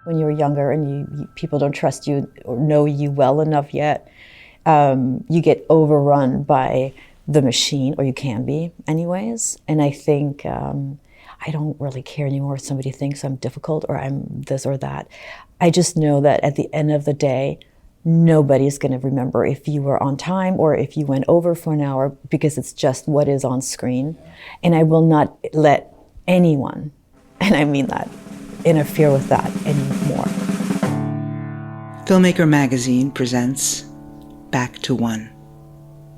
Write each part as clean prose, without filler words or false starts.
when you're younger and people don't trust you or know you well enough yet, you get overrun by the machine, or you can be anyways. And I think I don't really care anymore if somebody thinks I'm difficult or I'm this or that. I just know that at the end of the day, nobody's going to remember if you were on time or if you went over for an hour, because it's just what is on screen. And I will not let anyone, and I mean that, interfere with that anymore. Filmmaker Magazine presents Back to One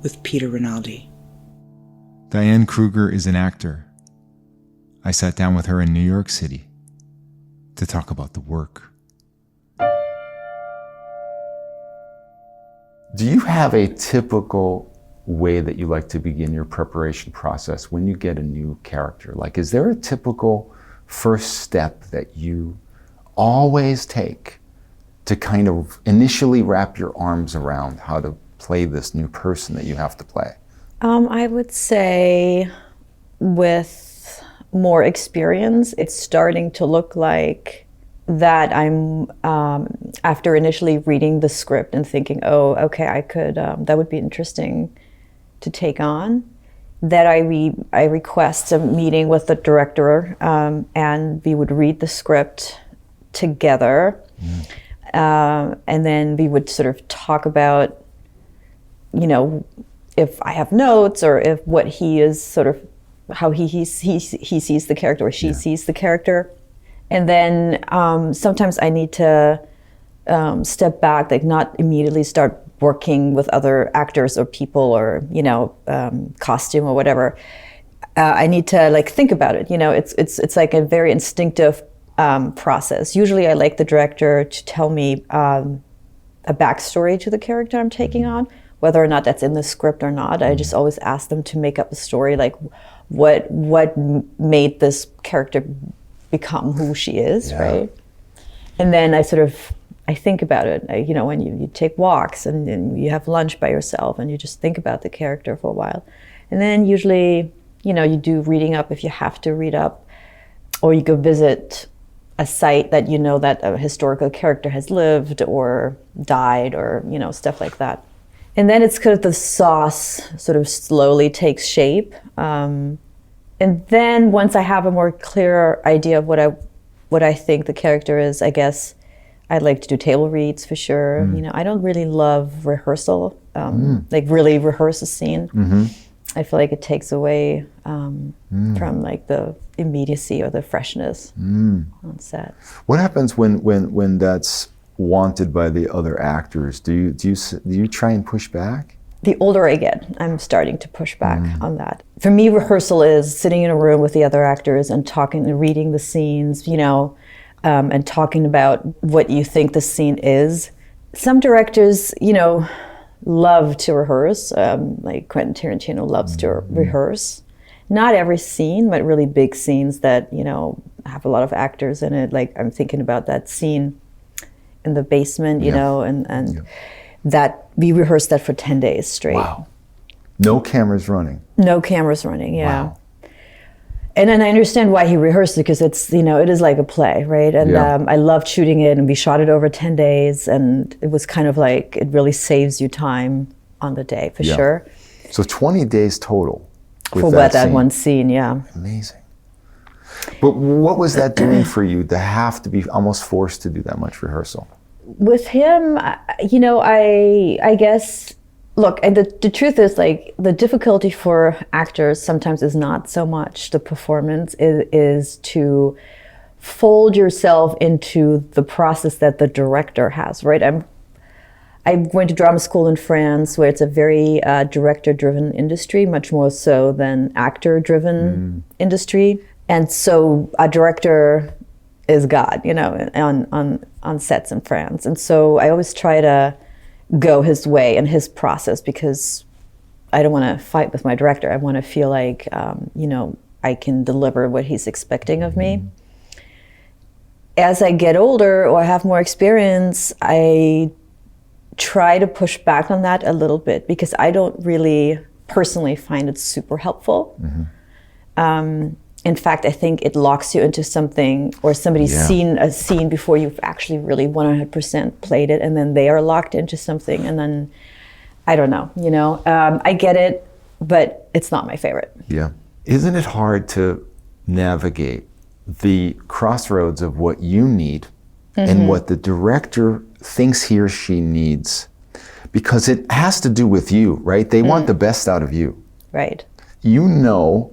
with Peter Rinaldi. Diane Kruger is an actor. I sat down with her in New York City to talk about the work. Do you have a typical way that you like to begin your preparation process when you get a new character? Like, is there a typical first step that you always take to kind of initially wrap your arms around how to play this new person that you have to play? I would say with more experience, it's starting to look like that I'm, after initially reading the script and thinking, oh, okay, I could, that would be interesting to take on, that I request a meeting with the director, and we would read the script together. And then we would sort of talk about, you know, if I have notes or if what he is sort of, how he sees the character or she sees the character. And then sometimes I need to step back, like not immediately start working with other actors or people or, you know, costume or whatever. I need to like think about it. You know, it's like a very instinctive process. Usually I like the director to tell me a backstory to the character I'm taking on, whether or not that's in the script or not. I just always ask them to make up a story, like what made this character become who she is, right? And then I think about it. You know, when you take walks and you have lunch by yourself and you just think about the character for a while. And then usually, you know, you do reading up if you have to read up, or you go visit a site that you know that a historical character has lived or died or, you know, stuff like that. And then it's kind of the sauce sort of slowly takes shape. And then once I have a more clear idea of what I think the character is, I guess I'd like to do table reads for sure. You know, I don't really love rehearsal, like really rehearse a scene. I feel like it takes away from like the immediacy or the freshness on set. What happens when that's wanted by the other actors? Do you try and push back? The older I get, I'm starting to push back on that. For me, rehearsal is sitting in a room with the other actors and talking and reading the scenes, you know, and talking about what you think the scene is. Some directors, you know, love to rehearse, like Quentin Tarantino loves to rehearse. Not every scene, but really big scenes that, you know, have a lot of actors in it. Like I'm thinking about that scene in the basement, you know, and that we rehearsed that for 10 days straight. Wow. No cameras running. No cameras running, yeah. Wow. And then I understand why he rehearsed it, because it's, you know, it is like a play, right? And I loved shooting it, and we shot it over 10 days, and it was kind of like, it really saves you time on the day, for sure. So 20 days total for that one scene, yeah. Amazing. But what was that doing for you to have to be almost forced to do that much rehearsal? With him, you know, I guess, look, and the truth is, like, the difficulty for actors sometimes is not so much the performance, is to fold yourself into the process that the director has, right? I went to drama school in France, where it's a very director-driven industry, much more so than actor-driven industry. And so a director is God, you know, on sets in France. And so I always try to go his way and his process, because I don't want to fight with my director. I want to feel like, you know, I can deliver what he's expecting of me. As I get older or have more experience, I try to push back on that a little bit, because I don't really personally find it super helpful. in fact, I think it locks you into something, or somebody's seen a scene before you've actually really 100% played it, and then they are locked into something, and then, I don't know, I get it, but it's not my favorite. Yeah. Isn't it hard to navigate the crossroads of what you need and what the director thinks he or she needs? Because it has to do with you, right? They want the best out of you. Right. You know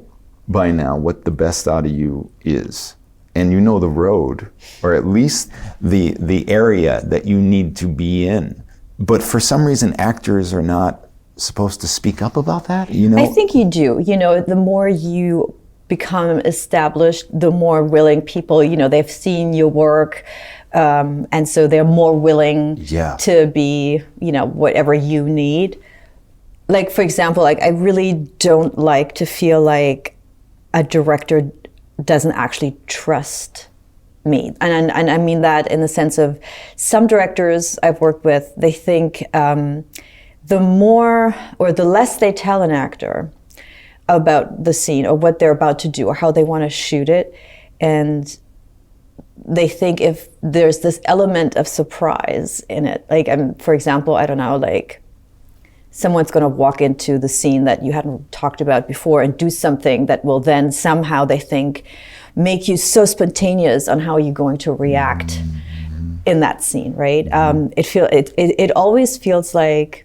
by now what the best out of you is, and you know the road, or at least the area that you need to be in. But for some reason, actors are not supposed to speak up about that, I think you do. The more you become established, the more willing people, they've seen your work, and so they're more willing to be, whatever you need. Like, for example, I really don't like to feel like a director doesn't actually trust me. And I mean that in the sense of some directors I've worked with, they think the more or the less they tell an actor about the scene or what they're about to do or how they want to shoot it, and they think if there's this element of surprise in it, like, for example, I don't know, like, someone's going to walk into the scene that you hadn't talked about before and do something that will then somehow, they think, make you so spontaneous on how you're going to react in that scene, right? It always feels like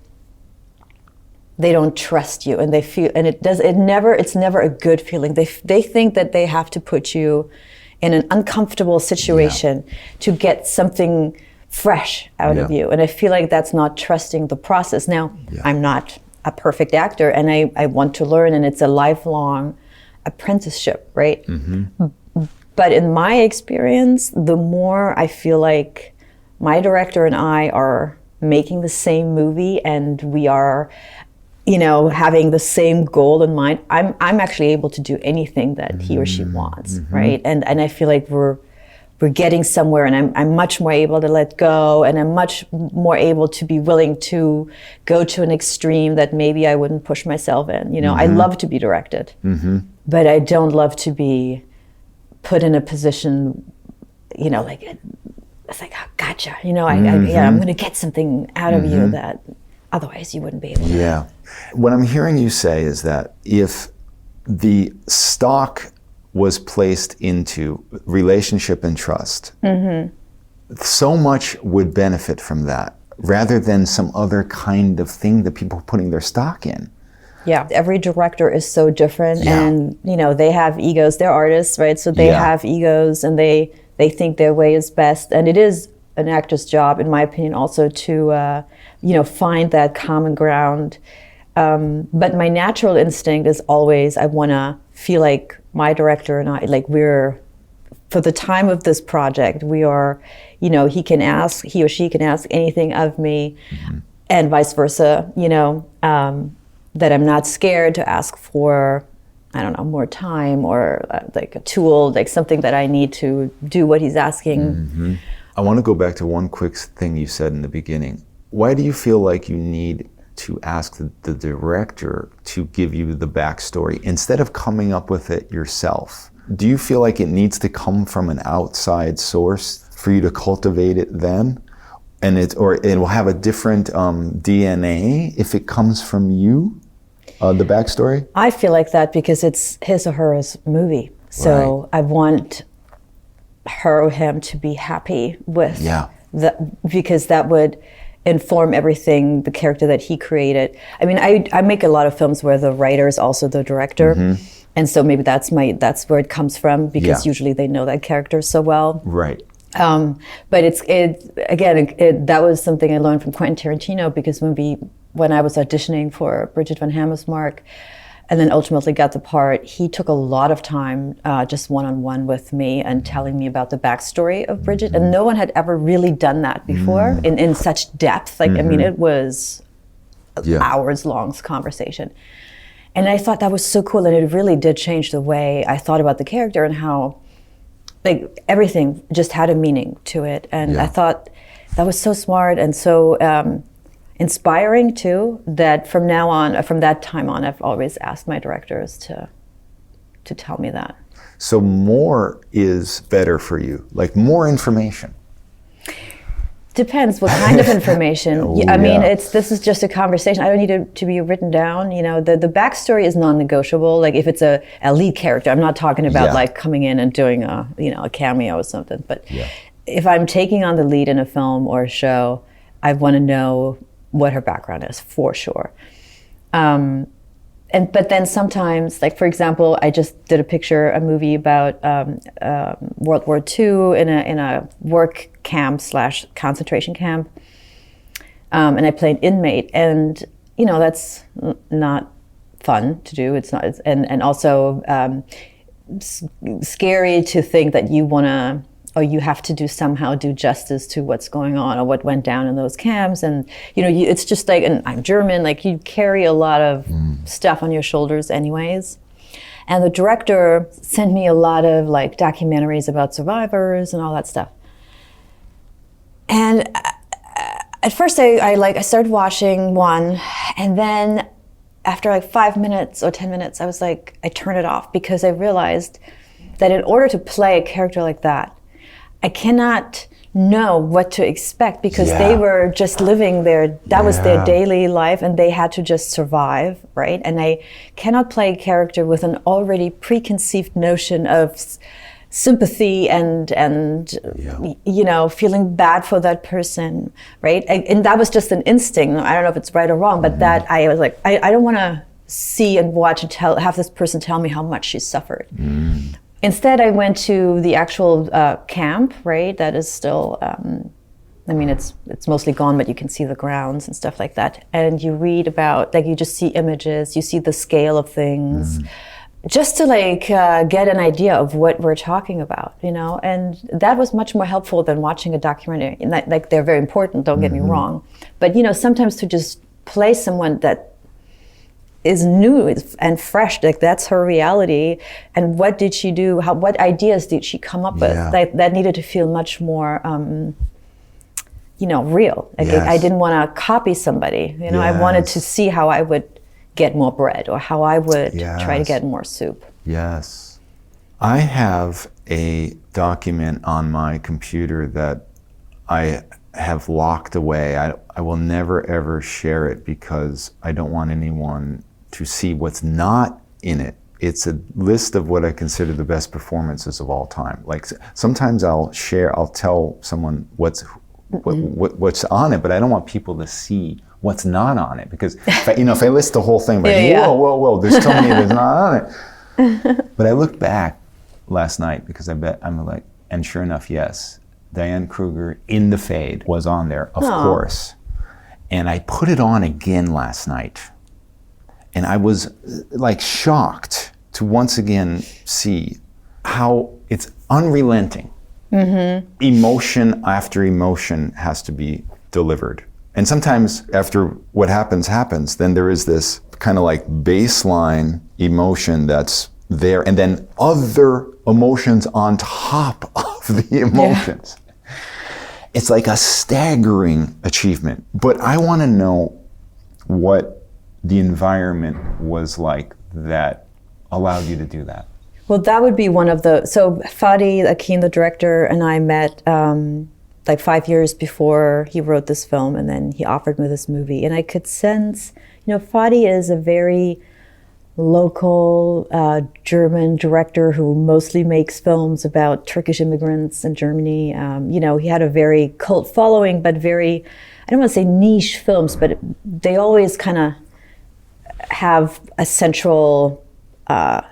they don't trust you, and they feel, and it's never a good feeling. They think that they have to put you in an uncomfortable situation to get something fresh out of you. And I feel like that's not trusting the process. Now, I'm not a perfect actor, and I want to learn, and it's a lifelong apprenticeship, right? But in my experience, the more I feel like my director and I are making the same movie, and we are, having the same goal in mind, I'm actually able to do anything that he or she wants, right? And I feel like we're getting somewhere, and I'm much more able to let go, and I'm much more able to be willing to go to an extreme that maybe I wouldn't push myself in. I love to be directed, but I don't love to be put in a position, like, it's like, oh, gotcha, I'm going to get something out of you that otherwise you wouldn't be able to. Yeah. What I'm hearing you say is that if the stock was placed into relationship and trust, so much would benefit from that, rather than some other kind of thing that people are putting their stock in. Yeah, every director is so different, and they have egos. They're artists, right? So they have egos, and they think their way is best. And it is an actor's job, in my opinion, also to find that common ground. But my natural instinct is always, I want to feel like my director and I, like, for the time of this project, we are, he or she can ask anything of me, and vice versa, that I'm not scared to ask for, I don't know, more time, or like a tool, like something that I need to do what he's asking. I want to go back to one quick thing you said in the beginning. Why do you feel like you need to ask the director to give you the backstory instead of coming up with it yourself? Do you feel like it needs to come from an outside source for you to cultivate it then? And it will have a different DNA if it comes from you, the backstory? I feel like that because it's his or her movie. So I want her or him to be happy with that, because that would inform everything, the character that he created. I mean, I make a lot of films where the writer is also the director, and so maybe that's where it comes from, because usually they know that character so well. Right. But that was something I learned from Quentin Tarantino, because when I was auditioning for Bridget von Hammersmark, and then ultimately got the part, he took a lot of time just one-on-one with me and telling me about the backstory of Bridget. And no one had ever really done that before in such depth. Like, I mean, it was hours-long conversation. And I thought that was so cool, and it really did change the way I thought about the character and how, like, everything just had a meaning to it. And I thought that was so smart and so inspiring too, that from that time on, I've always asked my directors to tell me that. So more is better for you, like more information. Depends what kind of information. Oh, I mean, yeah. this is just a conversation. I don't need it to be written down. You know, the backstory is non-negotiable. Like if it's a lead character, I'm not talking about Yeah. like coming in and doing a cameo or something. But Yeah. if I'm taking on the lead in a film or a show, I want to know what her background is for sure. But then sometimes, like for example, I just did a movie about World War II in a work camp / concentration camp, and I played inmate, and you know that's not fun to do. It's not, and also scary to think that you want to. Or you have to somehow do justice to what's going on or what went down in those camps. And, you know, it's just like, and I'm German, like you carry a lot of stuff on your shoulders anyways. And the director sent me a lot of like documentaries about survivors and all that stuff. And at first I started watching one, and then after like 5 minutes or 10 minutes, I was like, I turned it off because I realized that in order to play a character like that, I cannot know what to expect because they were just living that was their daily life, and they had to just survive, right? And I cannot play a character with an already preconceived notion of sympathy and you know, feeling bad for that person, right? And that was just an instinct. I don't know if it's right or wrong, but that I was like, I don't want to see and watch and have this person tell me how much she suffered. Instead, I went to the actual camp, right? That is still, I mean, it's mostly gone, but you can see the grounds and stuff like that. And you read about, like, you just see images, you see the scale of things, just to like get an idea of what we're talking about, you know? And that was much more helpful than watching a documentary. And like, they're very important, don't get me wrong. But, you know, sometimes to just play someone that is new and fresh, like that's her reality, and what did she do, what ideas did she come up with, that needed to feel much more you know, real. Like I didn't want to copy somebody, you know. I wanted to see how I would get more bread or how I would try to get more soup. Yes. I have a document on my computer that I have locked away. I will never ever share it because I don't want anyone to see what's not in it. It's a list of what I consider the best performances of all time. Like sometimes I'll tell someone what's on it, but I don't want people to see what's not on it, because if I list the whole thing, like whoa, there's so many that's not on it. But I looked back last night because I'm like, and sure enough, yes, Diane Kruger in The Fade was on there, of course. And I put it on again last night. And I was like shocked to once again see how it's unrelenting. Emotion after emotion has to be delivered. And sometimes after what happens, then there is this kind of like baseline emotion that's there, and then other emotions on top of the emotions. It's like a staggering achievement. But I want to know what the environment was like that allowed you to do that. Well, that would be one of the, so Fadi Akin, the director, and I met like 5 years before he wrote this film, and then he offered me this movie. And I could sense, you know, Fadi is a very local German director who mostly makes films about Turkish immigrants in Germany. You know, he had a very cult following, but very, I don't want to say niche films, but they always kind of have a central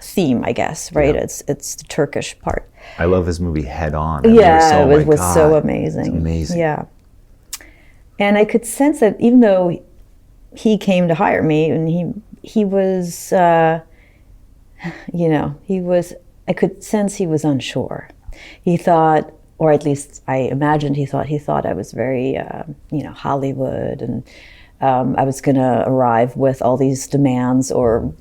theme, I guess, right? Yeah. It's the Turkish part. I love his movie Head On. It was so amazing. It's amazing. Yeah. And I could sense that even though he came to hire me, and he was, you know, I could sense he was unsure. He thought, or at least I imagined he thought I was very, you know, Hollywood, and I was going to arrive with all these demands, or,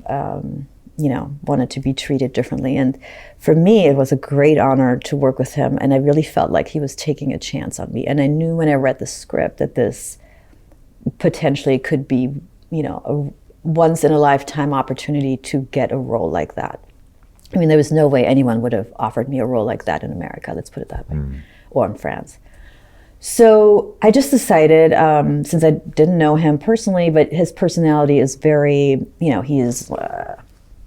you know, wanted to be treated differently. And for me, it was a great honor to work with him. And I really felt like he was taking a chance on me. And I knew when I read the script that this potentially could be, you know, a once in a lifetime opportunity to get a role like that. I mean, there was no way anyone would have offered me a role like that in America, let's put it that way, or in France. So I just decided, since I didn't know him personally, but his personality is very, he is,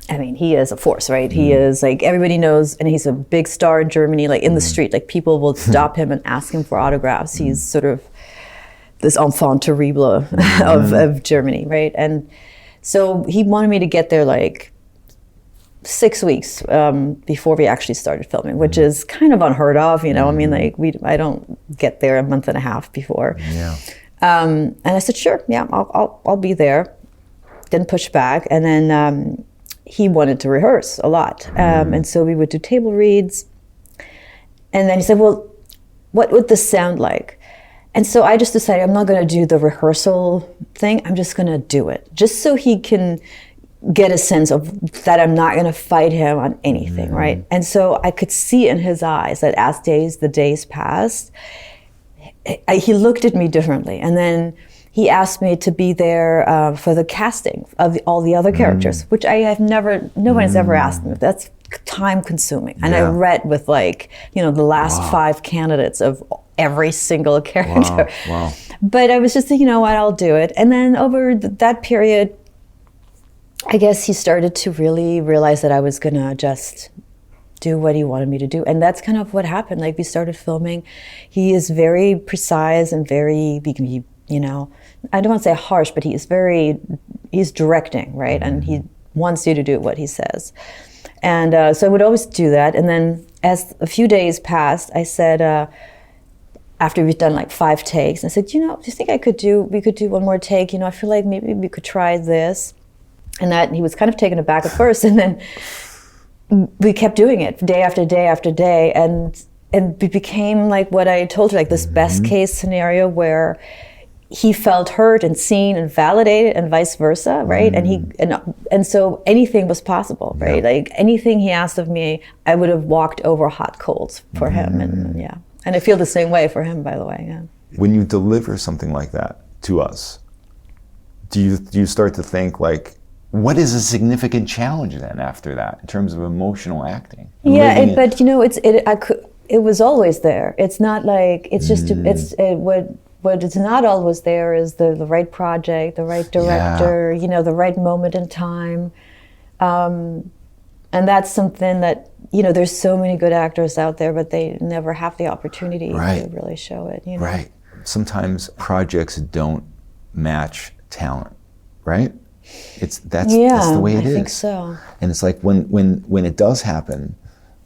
he is a force, right? He is like, everybody knows, and he's a big star in Germany, like in the street, like people will stop him and ask him for autographs. He's sort of this enfant terrible of Germany, right? And so he wanted me to get there like 6 weeks before we actually started filming, which is kind of unheard of, I mean, like I don't get there a month and a half before. Yeah. And I said, sure, yeah, I'll be there. Didn't push back, and then he wanted to rehearse a lot, and so we would do table reads. And then he said, well, what would this sound like? And so I just decided I'm not going to do the rehearsal thing. I'm just going to do it, just so he can get a sense of that I'm not going to fight him on anything, right? And so I could see in his eyes that as the days passed, he looked at me differently. And then he asked me to be there for the casting of all the other characters, which no one has ever asked me. That's time consuming. And I read with the last 5 candidates of every single character. Wow. But I was just thinking, what, I'll do it. And then over that period, I guess he started to really realize that I was gonna just do what he wanted me to do. And that's kind of what happened. Like, we started filming. He is very precise and very, I don't want to say harsh, but he's directing, right? And he wants you to do what he says. And so I would always do that. And then as a few days passed, I said, after we'd done like 5 takes, I said, do you think we could do one more take? I feel like maybe we could try this. And that he was kind of taken aback at first, and then we kept doing it day after day after day, and it became like what I told you, like this best case scenario where he felt heard and seen and validated, and vice versa, right? And so anything was possible, right? Like anything he asked of me, I would have walked over hot coals for him, and I feel the same way for him, by the way. Yeah. When you deliver something like that to us, do you start to think like, what is a significant challenge then after that in terms of emotional acting? Yeah, but it was always there. It's not like it's just what is not always there is the right project, the right director, the right moment in time, and that's something that there's so many good actors out there, but they never have the opportunity to really show it. Right. Sometimes projects don't match talent, right? That's the way it is. I think so. And it's like when it does happen,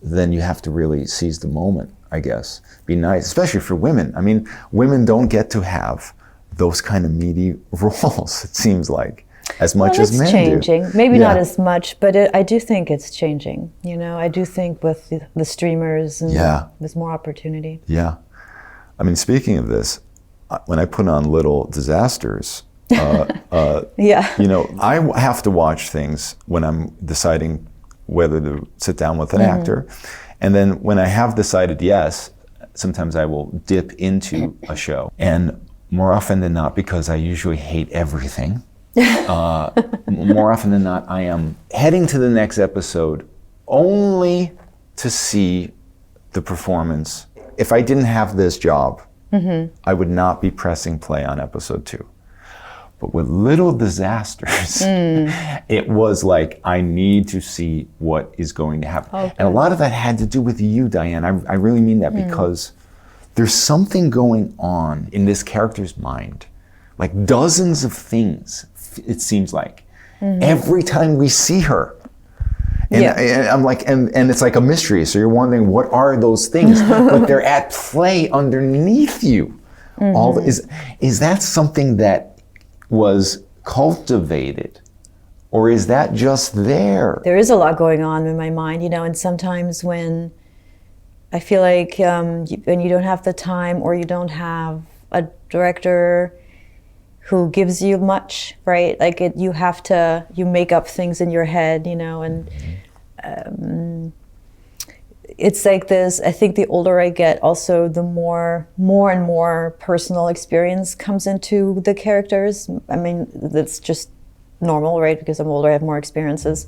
then you have to really seize the moment, I guess. Be nice, especially for women. I mean, women don't get to have those kind of meaty roles, it seems like, as much as men changing. do. Maybe not as much, but I do think it's changing. I do think with the streamers, and there's more opportunity. Yeah. I mean, speaking of this, when I put on Little Disasters, I have to watch things when I'm deciding whether to sit down with an actor. And then when I have decided yes, sometimes I will dip into a show. And more often than not, because I usually hate everything, more often than not, I am heading to the next episode only to see the performance. If I didn't have this job, I would not be pressing play on episode 2. But with Little Disasters, it was like, I need to see what is going to happen. Okay. And a lot of that had to do with you, Diane. I really mean that, because there's something going on in this character's mind, like dozens of things, it seems like, every time we see her. And I'm like, and it's like a mystery. So you're wondering, what are those things? But they're at play underneath you. Is that something that was cultivated, or is that just there? There is a lot going on in my mind, and sometimes when I feel like when you don't have the time, or you don't have a director who gives you much, right? Like you make up things in your head, and it's like this. I think the older I get, also the more and more personal experience comes into the characters. I mean, that's just normal, right? Because I'm older, I have more experiences.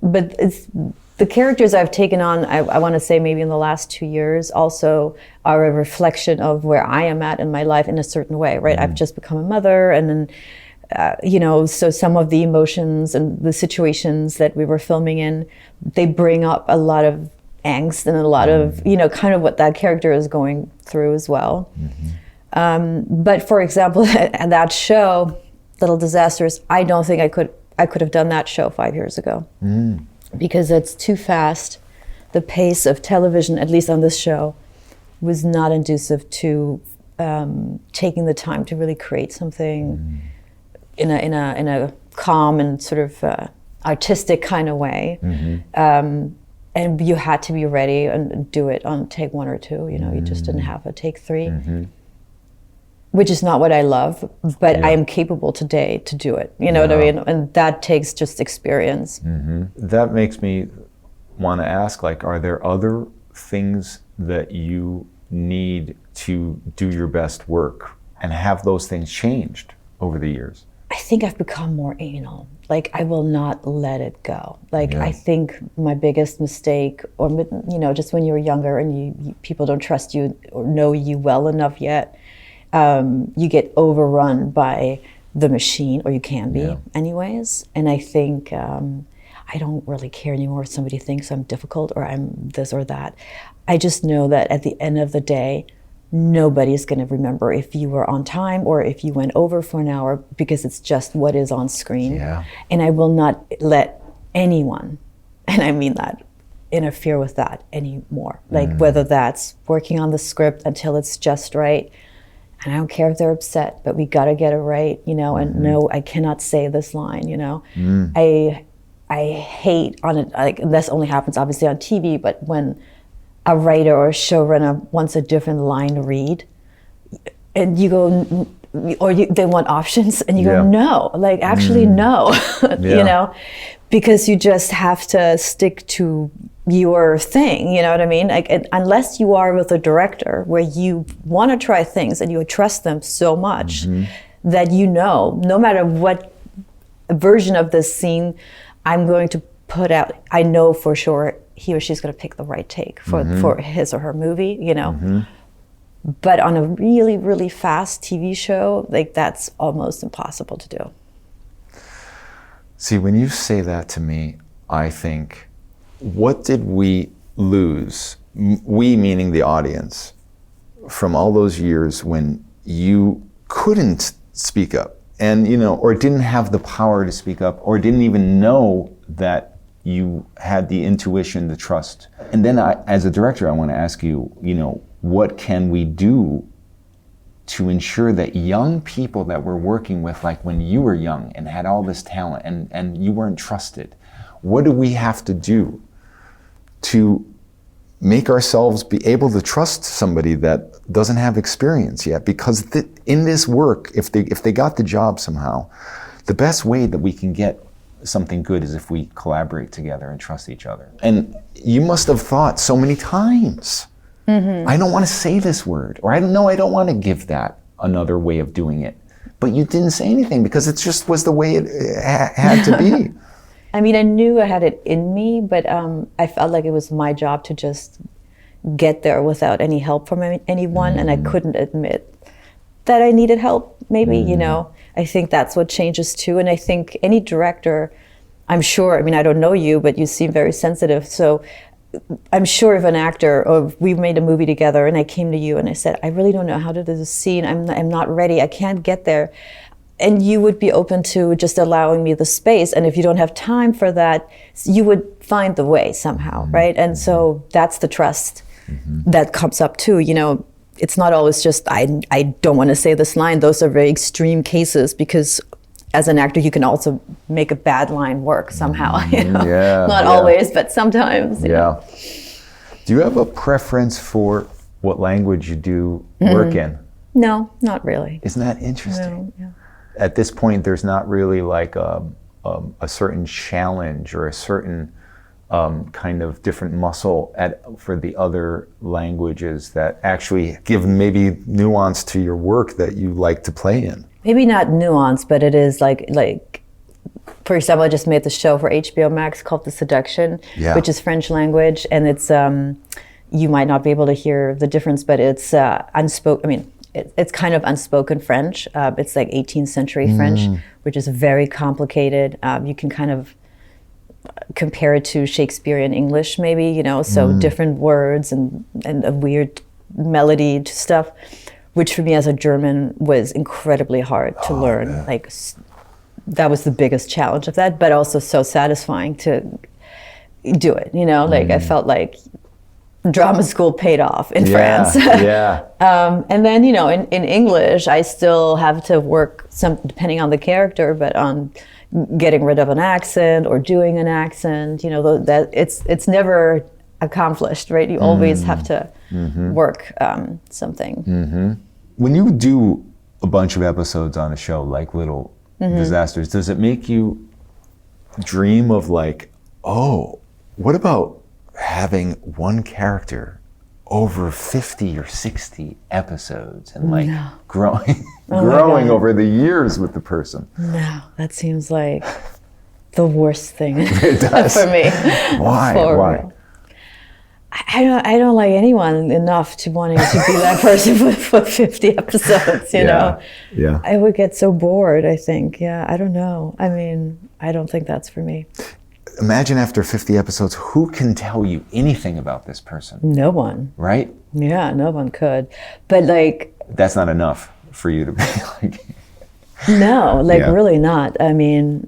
But the characters I've taken on, I want to say maybe in the last 2 years, also are a reflection of where I am at in my life in a certain way, right? I've just become a mother, and then, so some of the emotions and the situations that we were filming in, they bring up a lot of angst and a lot of, kind of what that character is going through as well. But for example, that show, Little Disasters, I don't think I could have done that show 5 years ago. Because it's too fast. The pace of television, at least on this show, was not conducive to taking the time to really create something in a calm and sort of artistic kind of way. And you had to be ready and do it on take 1 or 2. You just didn't have a take 3, which is not what I love, but I am capable today to do it. You know what I mean? And that takes just experience. That makes me want to ask, like, are there other things that you need to do your best work, and have those things changed over the years? I think I've become more anal. Like, I will not let it go. Like, I think my biggest mistake, or, just when you're younger and you people don't trust you or know you well enough yet, you get overrun by the machine, or you can be anyways. And I think I don't really care anymore if somebody thinks I'm difficult or I'm this or that. I just know that at the end of the day, nobody's going to remember if you were on time or if you went over for an hour, because it's just what is on screen. And I will not let anyone, and I mean that, interfere with that anymore. Like, whether that's working on the script until it's just right, and I don't care if they're upset, but we got to get it right, and no, I cannot say this line, I hate on it, like, and this only happens obviously on TV, but when a writer or a showrunner wants a different line to read, and you go, or they want options, and you go, no, like, actually no, because you just have to stick to your thing, you know what I mean? Like, unless you are with a director where you want to try things and you trust them so much that no matter what version of this scene I'm going to put out, I know for sure he or she's going to pick the right take for his or her movie, But on a really, really fast TV show, like, that's almost impossible to do. See, when you say that to me, I think, what did we lose, we meaning the audience, from all those years when you couldn't speak up and, or didn't have the power to speak up, or didn't even know that you had the intuition, the trust? And then as a director, I want to ask you, what can we do to ensure that young people that we're working with, like when you were young and had all this talent and you weren't trusted, what do we have to do to make ourselves be able to trust somebody that doesn't have experience yet? Because in this work, if they got the job somehow, the best way that we can get something good is if we collaborate together and trust each other. And you must have thought so many times, I don't want to say this word, or I don't want to give that another way of doing it. But you didn't say anything because it just was the way it had to be. I mean, I knew I had it in me, but I felt like it was my job to just get there without any help from anyone, and I couldn't admit that I needed help, maybe, I think that's what changes too. And I think any director, I'm sure, I mean, I don't know you, but you seem very sensitive, so I'm sure if an actor, or we made a movie together and I came to you and I said, I really don't know how to do this scene, I'm not ready, I can't get there. And you would be open to just allowing me the space. And if you don't have time for that, you would find the way somehow, right? And so that's the trust that comes up too. It's not always just, I don't want to say this line. Those are very extreme cases, because as an actor, you can also make a bad line work somehow. Not always, but sometimes. Do you have a preference for what language you do work in? No, not really. Isn't that interesting? No, At this point, there's not really like a certain challenge or a certain kind of different muscle for the other languages that actually give maybe nuance to your work that you like to play in. Maybe not nuance, but it is like for example, I just made the show for HBO Max called The Seduction, Yeah. which is French language, and it's you might not be able to hear the difference, but it's unspoken. I mean, it's kind of unspoken French. It's like 18th century French, which is very complicated. You can kind of compare it to Shakespearean English, maybe, you know, so different words and a weird melody to stuff, which for me as a German was incredibly hard to learn. Yeah. Like, that was the biggest challenge of that, but also so satisfying to do it, you know, like I felt like drama school paid off in France. Yeah. And then, you know, in English, I still have to work some, depending on the character, but on getting rid of an accent or doing an accent, you know, that it's never accomplished, right? You always have to work something. When you do a bunch of episodes on a show like Little Disasters, does it make you dream of like, oh, what about having one character over 50 or 60 episodes and like growing over the years with the person? No, that seems like the worst thing It does. for me. Why? Why? I don't like anyone enough to wanting to be that person for 50 episodes, you know? Yeah. I would get so bored, I think. Yeah, I don't know. I mean, I don't think that's for me. Imagine after 50 episodes, who can tell you anything about this person? No one. Right? Yeah, no one could. But like... That's not enough for you to be like... No, like really not. I mean,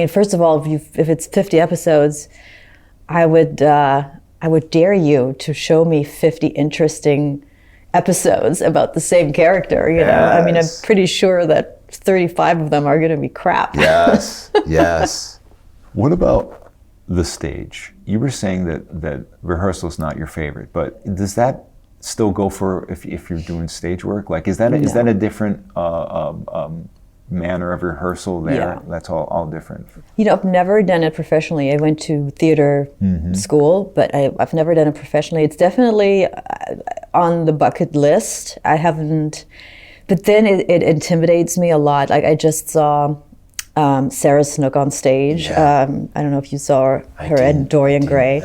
first of all, if it's 50 episodes, I would dare you to show me 50 interesting episodes about the same character, you know? I mean, I'm pretty sure that 35 of them are going to be crap. Yes. What about the stage? You were saying that rehearsal is not your favorite, but does that still go for if you're doing stage work? Like, is that a different manner of rehearsal there? Yeah. That's all different. You know, I've never done it professionally. I went to theater school, but I've never done it professionally. It's definitely on the bucket list. I haven't, but then it intimidates me a lot. Like, I just saw Sarah Snook on stage. I don't know if you saw her and Dorian Gray,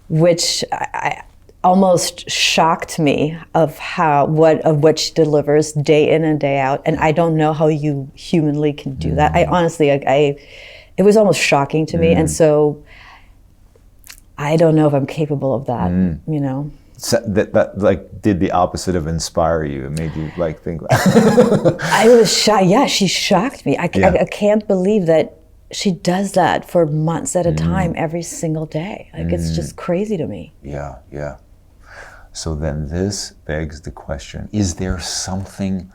which I almost shocked me of what she delivers day in and day out, and I don't know how you humanly can do that. I honestly, it was almost shocking to me, and so I don't know if I'm capable of that. You know. So that like did the opposite of inspire you. It made you like think. I was shocked. Yeah, she shocked me. I can't believe that she does that for months at a time, every single day. Like, it's just crazy to me. Yeah. So then this begs the question, is there something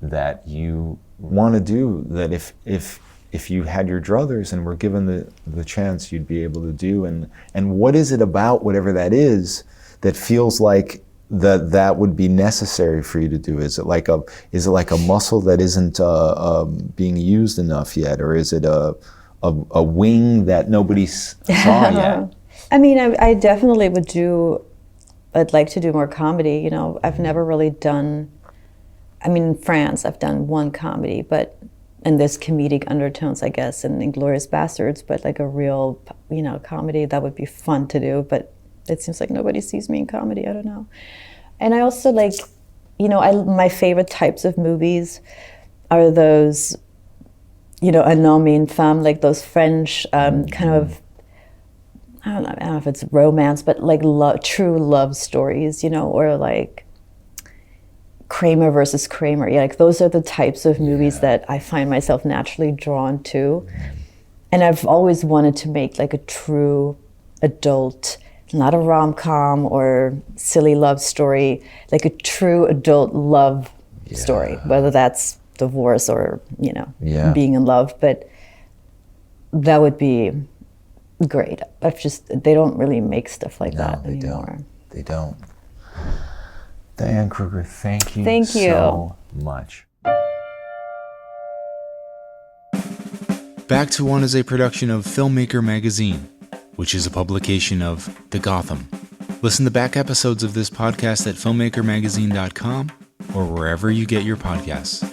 that you want to do that if you had your druthers and were given the chance you'd be able to do? And what is it about whatever that is that feels like that would be necessary for you to do? Is it like a muscle that isn't being used enough yet? Or is it a wing that nobody saw yet? I mean, I definitely I'd like to do more comedy. You know, I've never really done, I mean, in France, I've done one comedy, and there's comedic undertones, I guess, in Inglourious Basterds, but like a real, you know, comedy, that would be fun to do, but it seems like nobody sees me in comedy, I don't know. And I also like, you know, my favorite types of movies are those, you know, un homme, une femme, like those French kind of, I don't know if it's romance, but like true love stories, you know, or like Kramer versus Kramer. Yeah, like those are the types of movies that I find myself naturally drawn to. And I've always wanted to make like a true adult, not a rom-com or silly love story, like a true adult love story, whether that's divorce or, you know, being in love. But that would be great. They don't really make stuff like that anymore. They don't. Diane Kruger, thank you so much. Back to One is a production of Filmmaker Magazine, which is a publication of The Gotham. Listen to back episodes of this podcast at filmmakermagazine.com or wherever you get your podcasts.